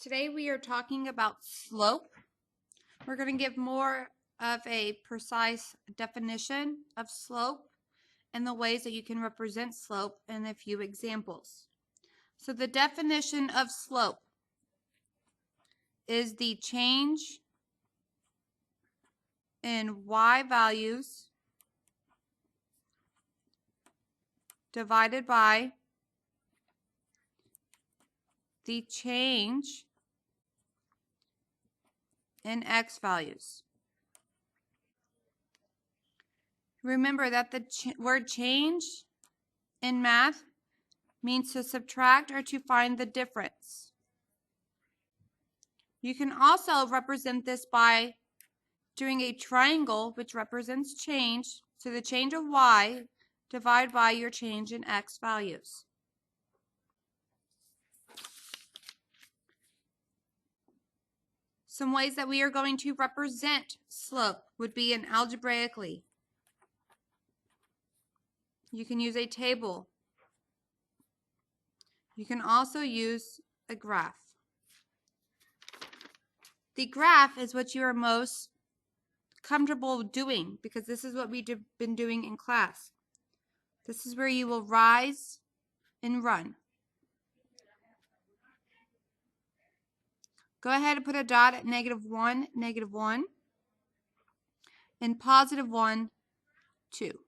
Today we are talking about slope. We're going to give more of a precise definition of slope and the ways that you can represent slope in a few examples. So the definition of slope is the change in y values divided by the change in x values. Remember that the word change in math means to subtract or to find the difference. You can also represent this by doing a triangle, which represents change. So the change of y divided by your change in x values. Some ways that we are going to represent slope would be in algebraically. You can use a table. You can also use a graph. The graph is what you are most comfortable doing because this is what we've been doing in class. This is where you will rise and run. Go ahead and put a dot at -1, -1, and +1, 2.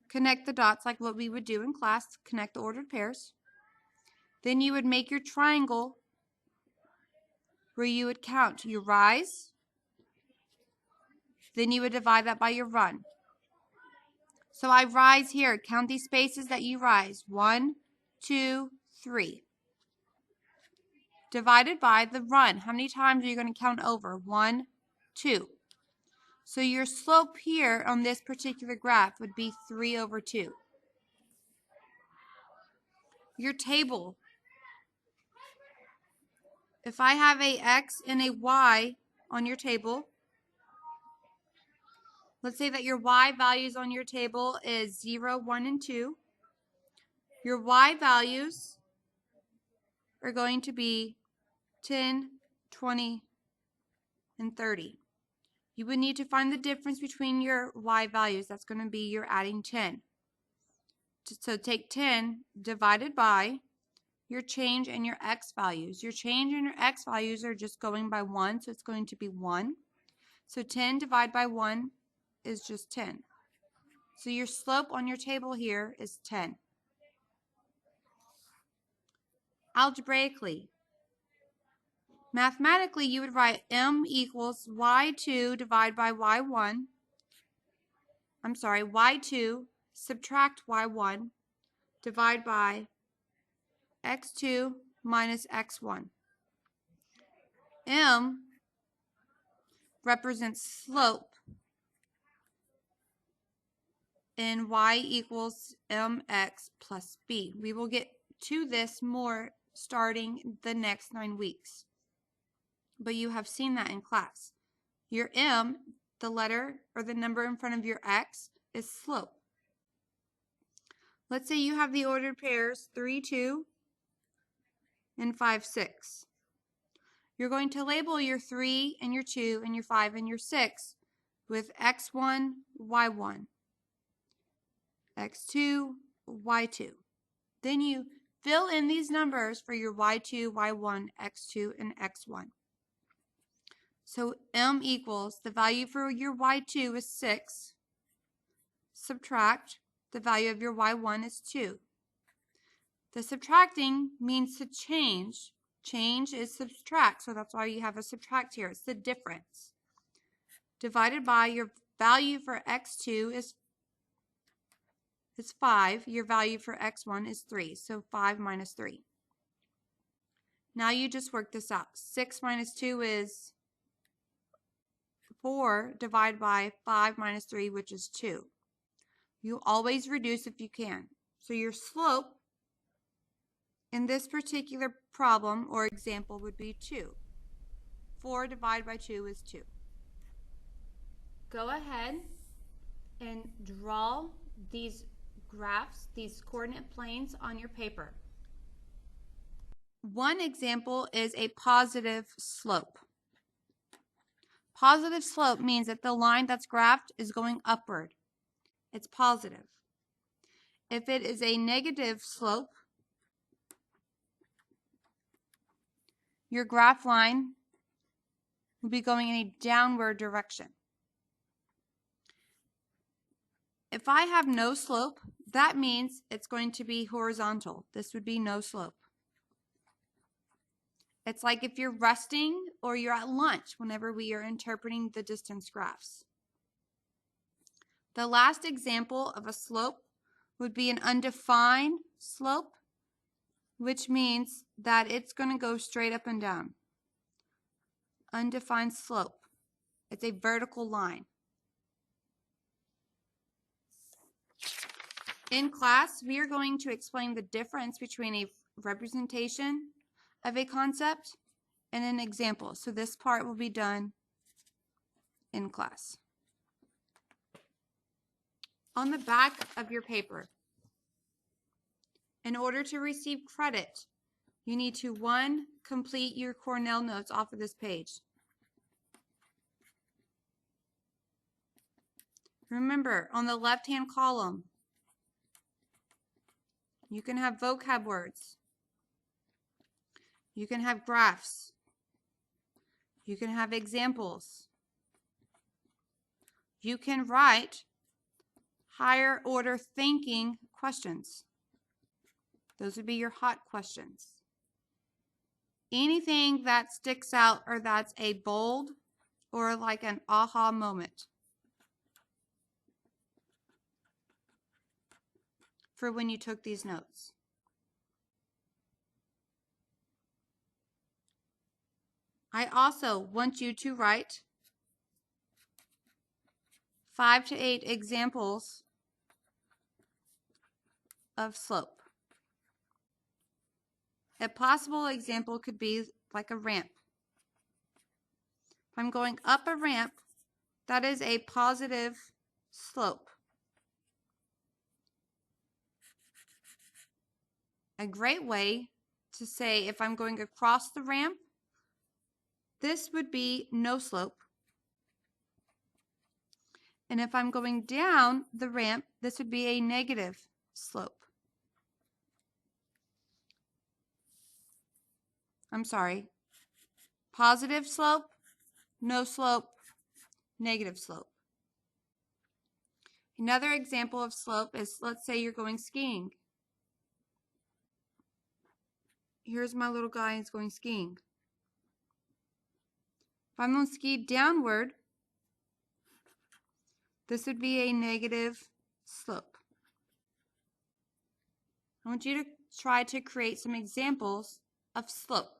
Connect the dots like what we would do in class, connect the ordered pairs. Then you would make your triangle where you would count your rise. Then you would divide that by your run. So I rise here. Count these spaces that you rise. 1, 2, 3. Divided by the run. How many times are you going to count over? 1, 2. So your slope here on this particular graph would be 3/2. Your table. If I have a x and a y on your table, let's say that your y values on your table is 0, 1, and 2. Your y values are going to be 10, 20, and 30. You would need to find the difference between your y values. That's going to be you're adding 10. So take 10 divided by your change in your x values. Your change in your x values are just going by 1, so it's going to be 1. So 10 divided by 1 is just 10. So your slope on your table here is 10. Algebraically, mathematically, you would write m equals y2 divided by y1. Y2 subtract y1 divide by x2 minus x1. M represents slope and y equals mx plus b. We will get to this more starting the next 9 weeks. But you have seen that in class. Your m, the letter or the number in front of your x, is slope. Let's say you have the ordered pairs 3, 2, and 5, 6. You're going to label your 3 and your 2 and your 5 and your 6 with x1, y1, x2, y2. Then you fill in these numbers for your y2, y1, x2, and x1. So m equals, the value for your y2 is 6, subtract, the value of your y1 is 2. The subtracting means to change. Change is subtract, so that's why you have a subtract here. It's the difference. Divided by your value for x2 is 5. Your value for x1 is 3, so 5 minus 3. Now you just work this out. 6 minus 2 is 4 divided by 5 minus 3, which is 2. You always reduce if you can. So your slope in this particular problem or example would be 2. 4 divided by 2 is 2. Go ahead and draw these graphs, these coordinate planes on your paper. One example is a positive slope. Positive slope means that the line that's graphed is going upward. It's positive. If it is a negative slope, your graph line will be going in a downward direction. If I have no slope, that means it's going to be horizontal. This would be no slope. It's like if you're resting or you're at lunch whenever we are interpreting the distance graphs. The last example of a slope would be an undefined slope, which means that it's going to go straight up and down. Undefined slope. It's a vertical line. In class, we are going to explain the difference between a representation of a concept and an example. So this part will be done in class. On the back of your paper, in order to receive credit, you need to 1, complete your Cornell notes off of this page. Remember, on the left-hand column, you can have vocab words. You can have graphs. You can have examples. You can write higher order thinking questions. Those would be your hot questions. Anything that sticks out or that's a bold or like an aha moment for when you took these notes. I also want you to write 5 to 8 examples of slope. A possible example could be like a ramp. If I'm going up a ramp, that is a positive slope. A great way to say if I'm going across the ramp, this would be no slope. And if I'm going down the ramp, this would be a negative slope. I'm sorry. Positive slope, no slope, negative slope. Another example of slope is, let's say you're going skiing. Here's my little guy, he's going skiing. If I'm going to ski downward, this would be a negative slope. I want you to try to create some examples of slope.